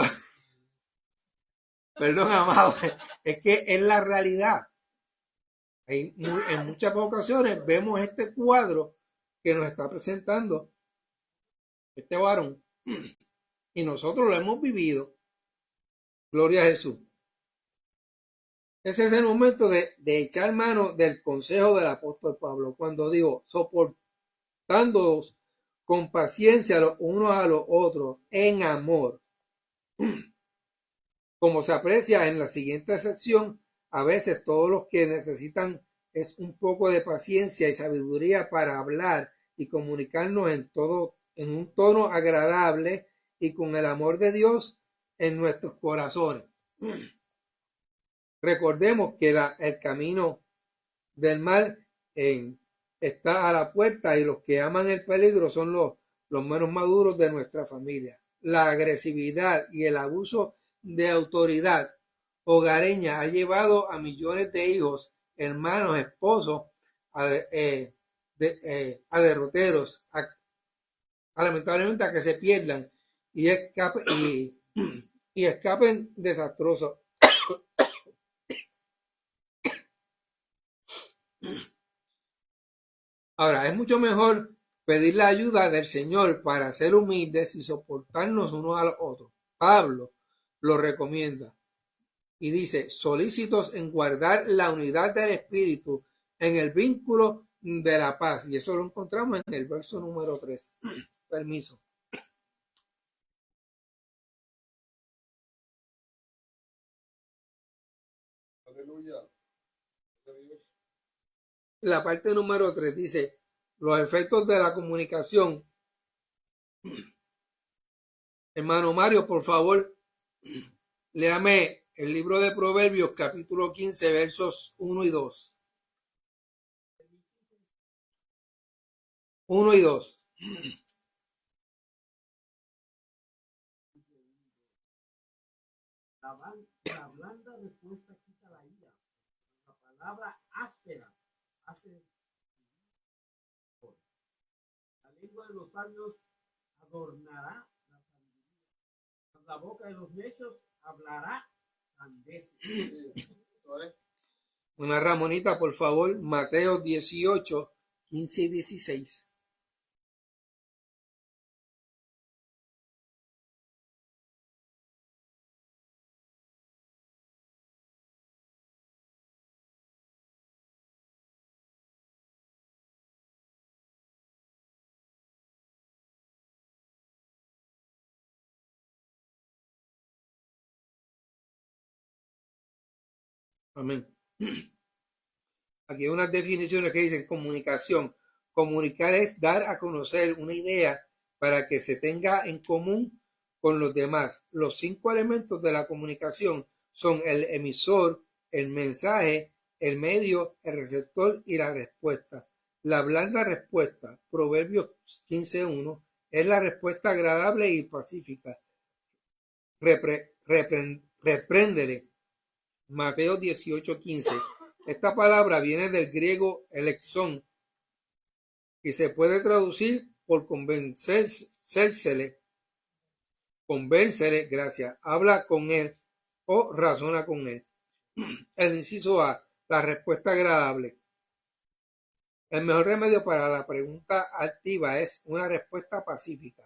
[SPEAKER 4] perdón, amado, es que es la realidad. En muchas ocasiones vemos este cuadro que nos está presentando este varón, y nosotros lo hemos vivido. Gloria a Jesús. Ese es el momento de echar mano del consejo del apóstol Pablo, cuando digo, soportándoos con paciencia los unos a los otros en amor. Como se aprecia en la siguiente sección, a veces todos los que necesitan es un poco de paciencia y sabiduría para hablar y comunicarnos en un tono agradable y con el amor de Dios en nuestros corazones. Recordemos que el camino del mal está a la puerta y los que aman el peligro son los menos maduros de nuestra familia. La agresividad y el abuso de autoridad hogareña ha llevado a millones de hijos, hermanos, esposos, a derroteros, lamentablemente a que se pierdan y escapen desastrosos. Ahora, es mucho mejor pedir la ayuda del Señor para ser humildes y soportarnos unos a los otros. Pablo lo recomienda y dice, solícitos en guardar la unidad del Espíritu en el vínculo de la paz. Y eso lo encontramos en el verso número 3. Permiso.
[SPEAKER 1] Aleluya.
[SPEAKER 4] La parte número 3 dice, los efectos de la comunicación. Hermano Mario, por favor, léame el libro de Proverbios, capítulo 15, versos 1 y 2. 1 y 2.
[SPEAKER 3] La blanda respuesta quita la ira. La palabra áspera hace. La lengua de los sabios adornará la sabiduría. La boca de los necios hablará sandeces.
[SPEAKER 4] Una Ramonita, por favor, Mateo 18, 15 y 16. Amén. Aquí hay unas definiciones que dicen comunicación. Comunicar es dar a conocer una idea para que se tenga en común con los demás. Los 5 elementos de la comunicación son el emisor, el mensaje, el medio, el receptor y la respuesta. La blanda respuesta, Proverbios 15:1, es la respuesta agradable y pacífica. Repréndele. Mateo 18:15. Esta palabra viene del griego elexón y se puede traducir por convéncele, gracias, habla con él o razona con él. El inciso A, la respuesta agradable. El mejor remedio para la pregunta activa es una respuesta pacífica.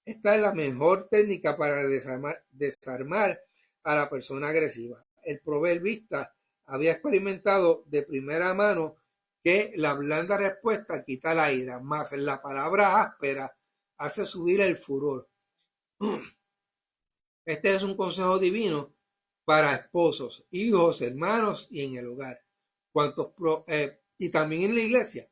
[SPEAKER 4] Esta es la mejor técnica para desarmar a la persona agresiva. El proverbista había experimentado de primera mano que la blanda respuesta quita la ira, más la palabra áspera hace subir el furor. Este es un consejo divino para esposos, hijos, hermanos y en el hogar. Y también en la iglesia.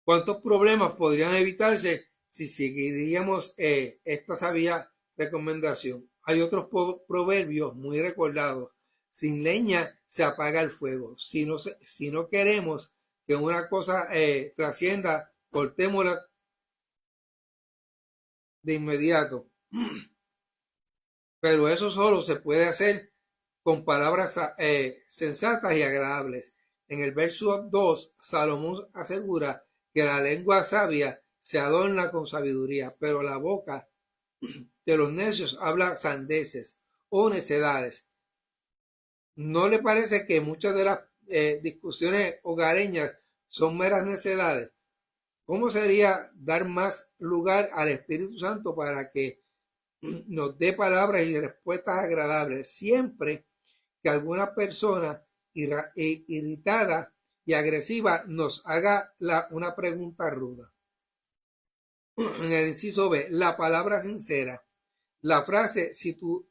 [SPEAKER 4] ¿Cuántos problemas podrían evitarse si seguiríamos esta sabia recomendación? Hay otros proverbios muy recordados. Sin leña se apaga el fuego. Si no queremos que una cosa trascienda, cortémosla de inmediato. Pero eso solo se puede hacer con palabras sensatas y agradables. En el verso 2, Salomón asegura que la lengua sabia se adorna con sabiduría, pero la boca de los necios habla sandeces o necedades. ¿No le parece que muchas de las discusiones hogareñas son meras necedades? ¿Cómo sería dar más lugar al Espíritu Santo para que nos dé palabras y respuestas agradables siempre que alguna persona irritada y agresiva nos haga una pregunta ruda? En el inciso B, la palabra sincera. La frase si tu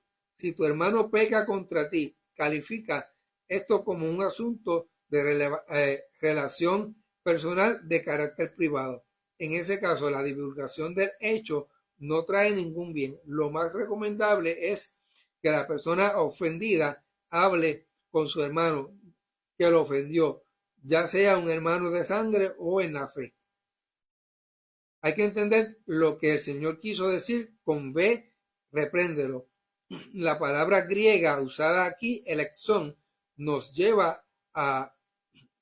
[SPEAKER 4] hermano peca contra ti, califica esto como un asunto de relación personal de carácter privado. En ese caso, la divulgación del hecho no trae ningún bien. Lo más recomendable es que la persona ofendida hable con su hermano que lo ofendió ya sea un hermano de sangre o en la fe. Hay que entender lo que el Señor quiso decir con ve, repréndelo. La palabra griega usada aquí, elexón, nos lleva a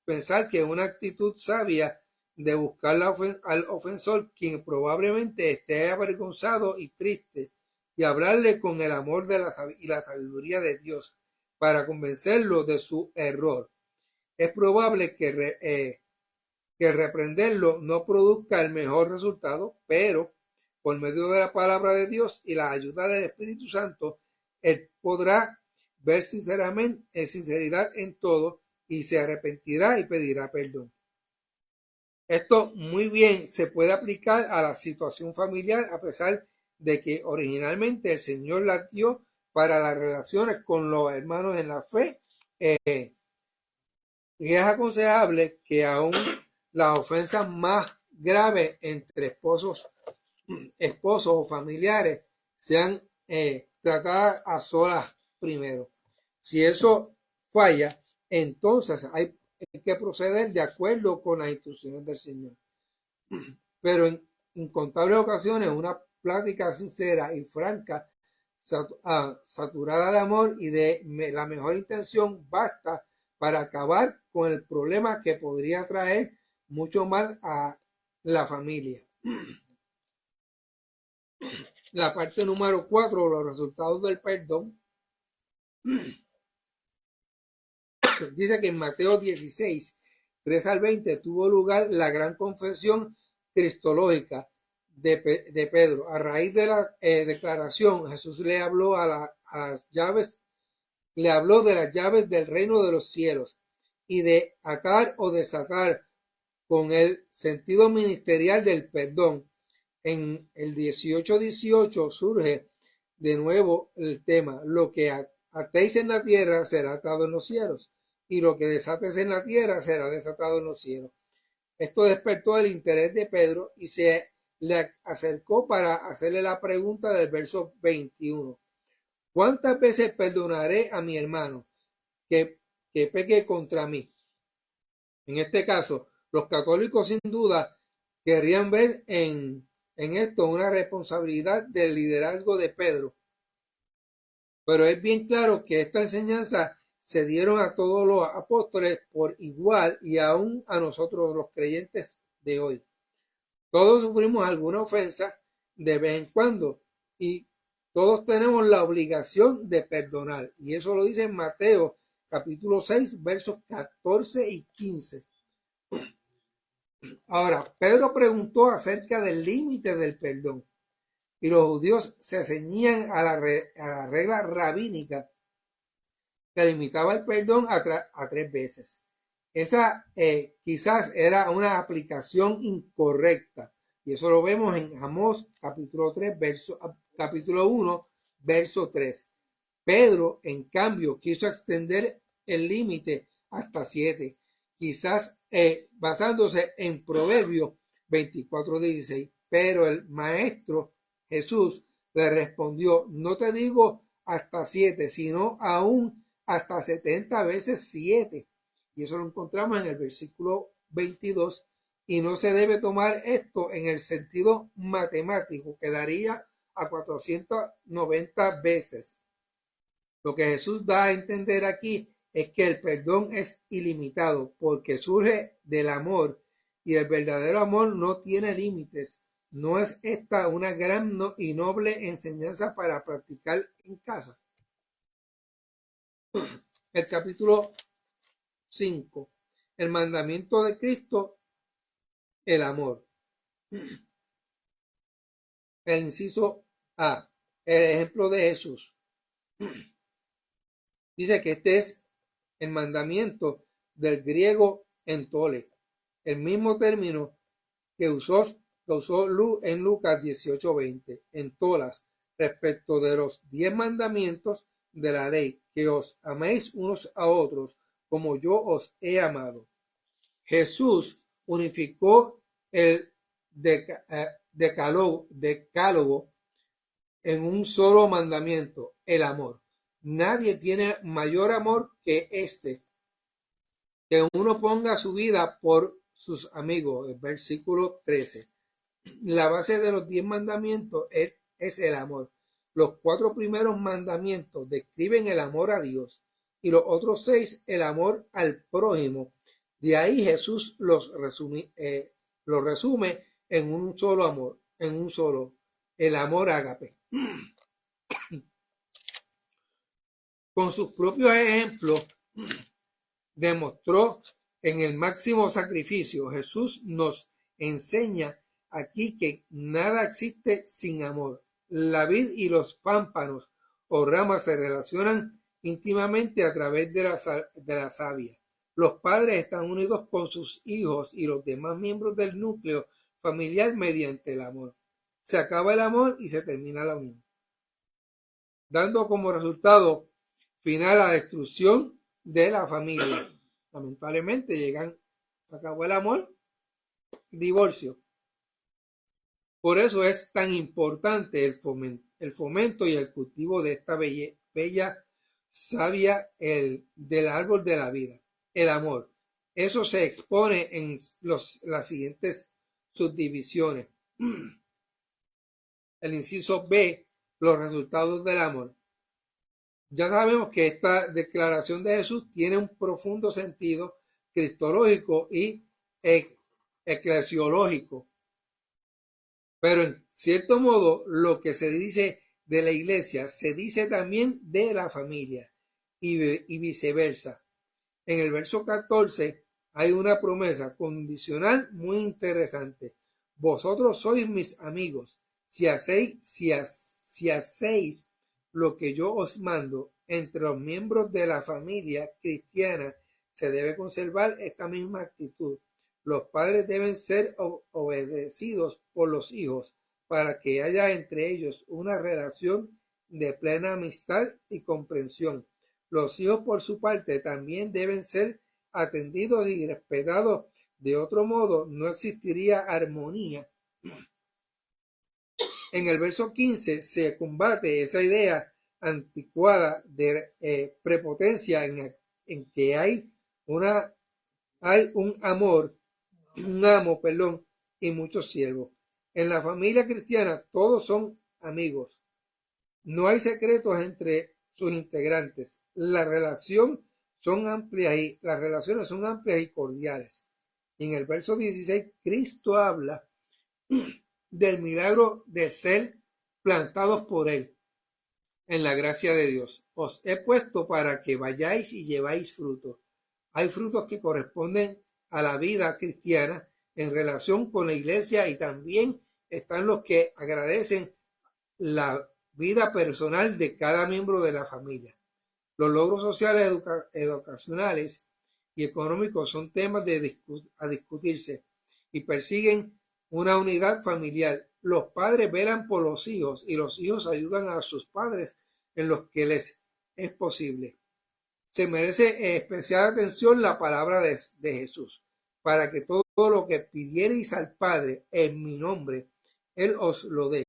[SPEAKER 4] pensar que una actitud sabia de buscar al ofensor, quien probablemente esté avergonzado y triste, y hablarle con el amor y la sabiduría de Dios para convencerlo de su error. Es probable que reprenderlo no produzca el mejor resultado, pero por medio de la palabra de Dios y la ayuda del Espíritu Santo, él podrá ver sinceridad en todo y se arrepentirá y pedirá perdón. Esto muy bien se puede aplicar a la situación familiar, a pesar de que originalmente el Señor la dio para las relaciones con los hermanos en la fe. Y es aconsejable que aún las ofensas más graves entre esposos o familiares sean tratadas a solas primero. Si eso falla, entonces hay que proceder de acuerdo con las instrucciones del Señor. Pero en incontables ocasiones una plática sincera y franca, saturada de amor y de la mejor intención, basta para acabar con el problema que podría traer mucho mal a la familia. La parte número 4, los resultados del perdón. Dice que en Mateo 16, 3 al 20 tuvo lugar la gran confesión cristológica de Pedro. A raíz de la declaración, Jesús le habló le habló de las llaves del reino de los cielos y de atar o desatar con el sentido ministerial del perdón. En el 18:18 surge de nuevo el tema: lo que atéis en la tierra será atado en los cielos, y lo que desates en la tierra será desatado en los cielos. Esto despertó el interés de Pedro y se le acercó para hacerle la pregunta del verso 21. ¿Cuántas veces perdonaré a mi hermano que peque contra mí? En este caso, los católicos sin duda querrían ver en esto una responsabilidad del liderazgo de Pedro. Pero es bien claro que esta enseñanza se dieron a todos los apóstoles por igual y aún a nosotros los creyentes de hoy. Todos sufrimos alguna ofensa de vez en cuando y todos tenemos la obligación de perdonar. Y eso lo dice en Mateo capítulo 6, versos 14 y 15. Ahora, Pedro preguntó acerca del límite del perdón y los judíos se ceñían a la regla rabínica que limitaba el perdón a 3 veces. Esa quizás era una aplicación incorrecta y eso lo vemos en Amós capítulo 1, verso 3. Pedro, en cambio, quiso extender el límite hasta 7, quizás basándose en Proverbios 24:16. Pero el maestro Jesús le respondió: no te digo hasta 7, sino aún hasta 70 veces 7. Y eso lo encontramos en el versículo 22. Y no se debe tomar esto en el sentido matemático, que daría a 490 veces. Lo que Jesús da a entender aquí es que el perdón es ilimitado porque surge del amor y el verdadero amor no tiene límites. ¿No es esta una gran y noble enseñanza para practicar en casa? El capítulo 5. El mandamiento de Cristo, el amor. El inciso A. El ejemplo de Jesús. Dice que este es el mandamiento del griego entole, el mismo término que usó en Lucas 18:20, entolas, respecto de los 10 mandamientos de la ley, que os améis unos a otros como yo os he amado. Jesús unificó el decálogo en un solo mandamiento: el amor. Nadie tiene mayor amor que este, que uno ponga su vida por sus amigos. El versículo 13. La base de los 10 mandamientos es el amor. Los 4 primeros mandamientos describen el amor a Dios y los otros 6 el amor al prójimo. De ahí Jesús los resume en un solo amor, el amor ágape. Con sus propios ejemplos demostró en el máximo sacrificio. Jesús nos enseña aquí que nada existe sin amor. La vid y los pámpanos o ramas se relacionan íntimamente a través de la savia. Los padres están unidos con sus hijos y los demás miembros del núcleo familiar mediante el amor. Se acaba el amor y se termina la unión, dando como resultado final la destrucción de la familia. Lamentablemente se acabó el amor, divorcio. Por eso es tan importante el fomento y el cultivo de esta bella savia del árbol de la vida, el amor. Eso se expone en las siguientes subdivisiones. El inciso B, los resultados del amor. Ya sabemos que esta declaración de Jesús tiene un profundo sentido cristológico y eclesiológico. Pero en cierto modo, lo que se dice de la iglesia se dice también de la familia y viceversa. En el verso 14 hay una promesa condicional muy interesante. Vosotros sois mis amigos si hacéis lo que yo os mando. Entre los miembros de la familia cristiana se debe conservar esta misma actitud. Los padres deben ser obedecidos por los hijos para que haya entre ellos una relación de plena amistad y comprensión. Los hijos, por su parte, también deben ser atendidos y respetados. De otro modo, no existiría armonía. En el verso 15 se combate esa idea anticuada de prepotencia en que hay un amo, y muchos siervos. En la familia cristiana todos son amigos. No hay secretos entre sus integrantes. Las relaciones son amplias y cordiales. En el verso 16, Cristo habla del milagro de ser plantados por él en la gracia de Dios. Os he puesto para que vayáis y lleváis frutos. Hay frutos que corresponden a la vida cristiana en relación con la iglesia, y también están los que agradecen la vida personal de cada miembro de la familia. Los logros sociales, educacionales y económicos son temas a discutirse y persiguen una unidad familiar. Los padres velan por los hijos y los hijos ayudan a sus padres en los que les es posible. Se merece especial atención la palabra de Jesús, para que todo lo que pidierais al Padre en mi nombre, Él os lo dé.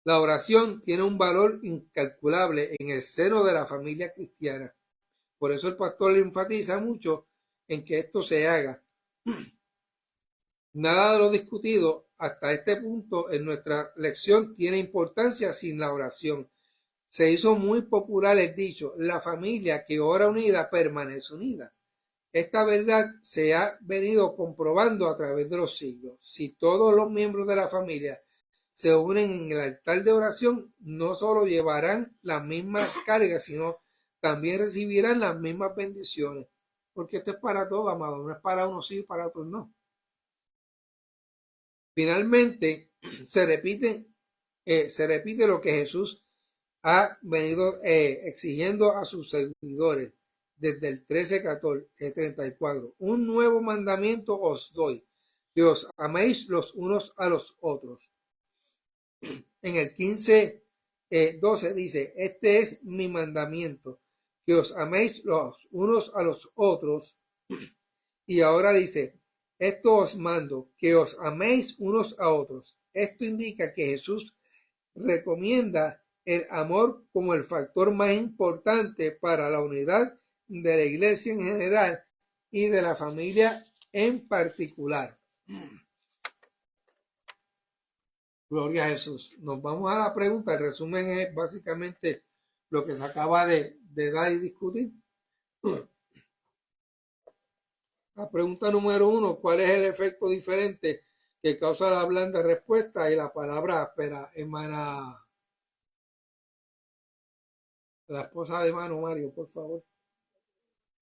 [SPEAKER 4] La oración tiene un valor incalculable en el seno de la familia cristiana. Por eso el pastor le enfatiza mucho en que esto se haga. Nada de lo discutido hasta este punto en nuestra lección tiene importancia sin la oración. Se hizo muy popular el dicho: la familia que ora unida permanece unida. Esta verdad se ha venido comprobando a través de los siglos. Si todos los miembros de la familia se unen en el altar de oración, no solo llevarán las mismas cargas, sino también recibirán las mismas bendiciones. Porque esto es para todos, amados, no es para unos sí y para otros no. Finalmente, se repite lo que Jesús ha venido exigiendo a sus seguidores desde el 13:34. Un nuevo mandamiento os doy, que os améis los unos a los otros. En el 15:12 dice: este es mi mandamiento, que os améis los unos a los otros. Y ahora dice: esto os mando, que os améis unos a otros. Esto indica que Jesús recomienda el amor como el factor más importante para la unidad de la iglesia en general y de la familia en particular. Gloria a Jesús. Nos vamos a la pregunta. El resumen es básicamente lo que se acaba de dar y discutir. La pregunta número 1, ¿cuál es el efecto diferente que causa la blanda respuesta y la palabra áspera? Hermana, la esposa de hermano Mario, por favor.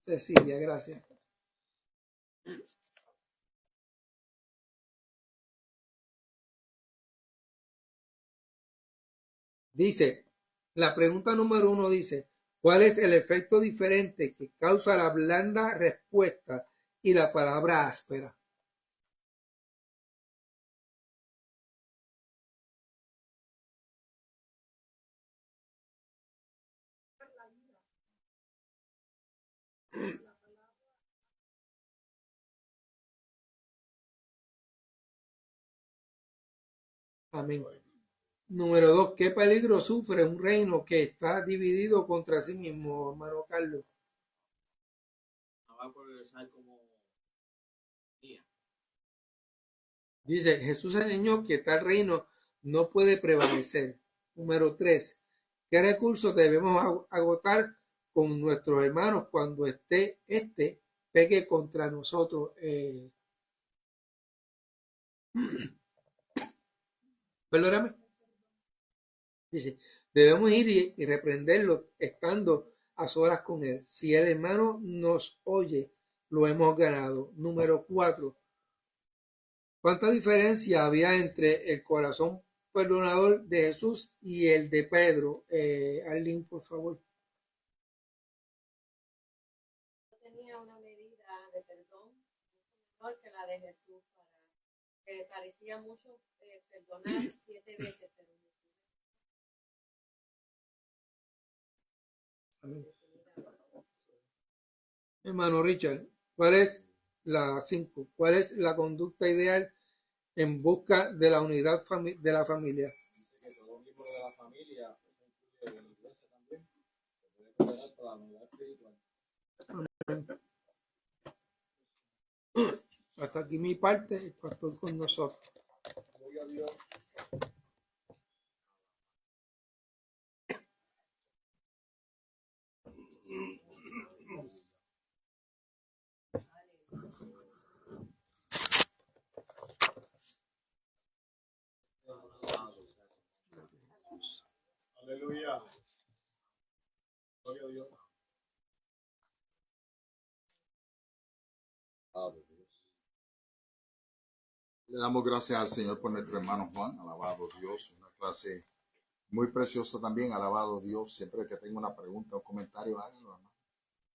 [SPEAKER 4] Cecilia, gracias. Dice, la pregunta número 1 dice, ¿cuál es el efecto diferente que causa la blanda respuesta y la palabra áspera? Amén. Número 2, ¿qué peligro sufre un reino que está dividido contra sí mismo, hermano Carlos?
[SPEAKER 7] Va a progresar como día.
[SPEAKER 4] Dice, Jesús enseñó que tal reino no puede prevalecer. Número 3, ¿qué recursos debemos agotar con nuestros hermanos cuando este pegue contra nosotros? Perdóname. Dice, debemos ir y reprenderlo estando a solas con él. Si el hermano nos oye, lo hemos ganado. Número 4, ¿cuánta diferencia había entre el corazón perdonador de Jesús y el de Pedro? Arlene, por favor.
[SPEAKER 6] Tenía una medida de perdón mejor que la de Jesús, que parecía mucho perdonar 7 veces, pero
[SPEAKER 4] Amén. Hermano Richard, ¿cuál es la 5? ¿Cuál es la conducta ideal en busca de la unidad de la familia?
[SPEAKER 7] Que todo miembro de la familia, eso incluye la iglesia también, se puede tolerar toda la unidad espiritual.
[SPEAKER 4] Hasta aquí mi parte, el pastor con nosotros.
[SPEAKER 1] Gloria a Dios.
[SPEAKER 7] Aleluya. Gloria a Dios.
[SPEAKER 1] Le damos gracias al Señor por nuestro hermano Juan, alabado Dios, una clase muy preciosa también, alabado Dios. Siempre que tengo una pregunta o comentario, háganlo, hermano.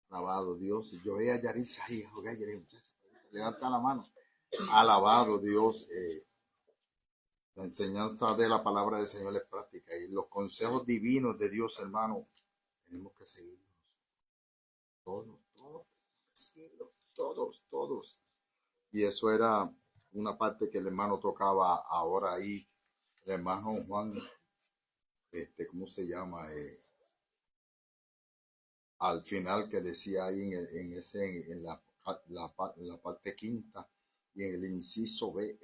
[SPEAKER 1] Alabado Dios. Y yo veía a Yarisa ahí, levanta la mano. Alabado Dios. La enseñanza de la palabra del Señor es práctica y los consejos divinos de Dios, hermano, tenemos que seguirlos. Todos. Y eso era una parte que el hermano tocaba ahora ahí, el hermano Juan, ¿cómo se llama? Al final que decía ahí en la parte quinta y en el inciso B,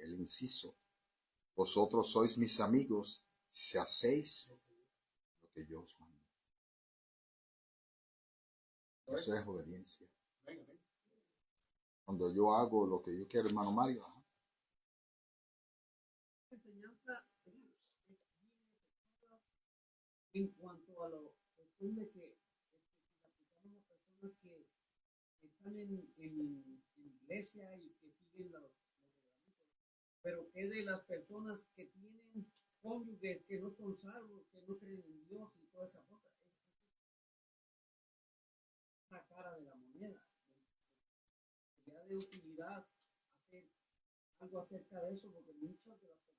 [SPEAKER 1] vosotros sois mis amigos si hacéis lo que yo os mando. Eso es obediencia. Cuando yo hago lo que yo quiero, hermano Mario,
[SPEAKER 5] Enseñanza en cuanto a lo cuestión de que aplicamos a personas que están en iglesia y que siguen los reglamentos, pero que de las personas que tienen cónyuges que no son salvos, que no creen en Dios y toda esa cosa, es la cara de la moneda. Sería de utilidad hacer algo acerca de eso, porque muchas de las personas,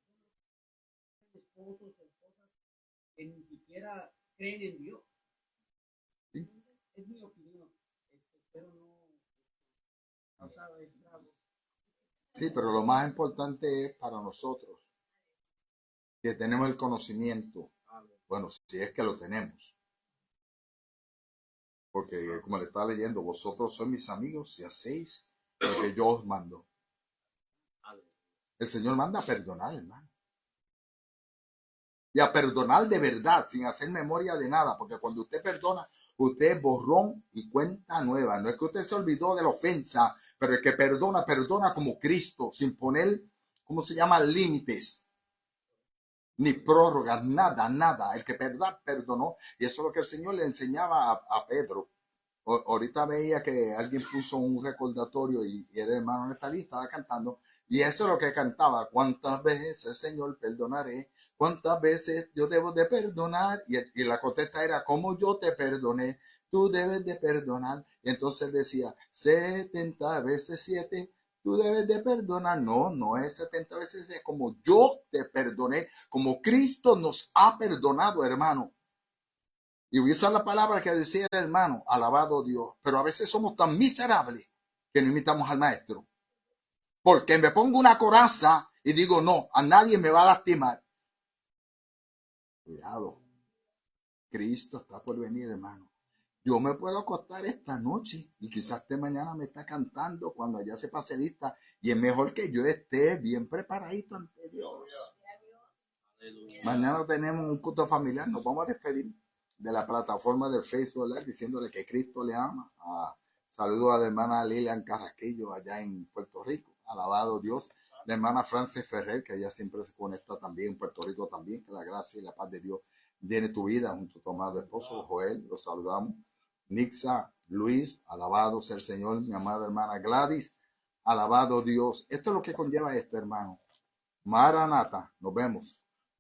[SPEAKER 5] esposos, esposas, que ni siquiera creen en Dios.
[SPEAKER 1] ¿sí?
[SPEAKER 5] Es mi opinión, pero no causaba estragos.
[SPEAKER 1] Sí, pero lo más importante es para nosotros que tenemos el conocimiento, bueno, si es que lo tenemos, Porque como le está leyendo, vosotros sois mis amigos si hacéis lo que yo os mando. El Señor manda a perdonar, hermano. Y a perdonar de verdad, sin hacer memoria de nada. Porque cuando usted perdona, usted es borrón y cuenta nueva. No es que usted se olvidó de la ofensa, pero el que perdona, perdona como Cristo, sin poner, ¿cómo se llama? Límites. Ni prórrogas, nada. El que perdonó. Y eso es lo que el Señor le enseñaba a Pedro. Ahorita veía que alguien puso un recordatorio y el hermano Nestalí estaba cantando. Y eso es lo que cantaba. ¿Cuántas veces, Señor, perdonaré? ¿Cuántas veces yo debo de perdonar? Y la contesta era, ¿cómo yo te perdoné? Tú debes de perdonar. Y entonces decía, 70 veces 7. Tú debes de perdonar. No es 70 veces 7. Como yo te perdoné. Como Cristo nos ha perdonado, hermano. Y voy a usar la palabra que decía el hermano, alabado Dios. Pero a veces somos tan miserables que no imitamos al maestro. Porque me pongo una coraza y digo, no, a nadie me va a lastimar. Cuidado. Cristo está por venir, hermano. Yo me puedo acostar esta noche y quizás este mañana me está cantando cuando ya se pase lista. Y es mejor que yo esté bien preparadito ante Dios. Mañana tenemos un culto familiar. Nos vamos a despedir de la plataforma de Facebook Live diciéndole que Cristo le ama. Saludo a la hermana Lilian Carrasquillo allá en Puerto Rico. Alabado Dios. La hermana Frances Ferrer, que ella siempre se conecta también en Puerto Rico también. Que la gracia y la paz de Dios llene tu vida junto a tu amado esposo Joel. Los saludamos. Nixa, Luis, alabado sea el Señor. Mi amada hermana Gladys, alabado Dios. Esto es lo que conlleva esto, hermano. Maranata, nos vemos.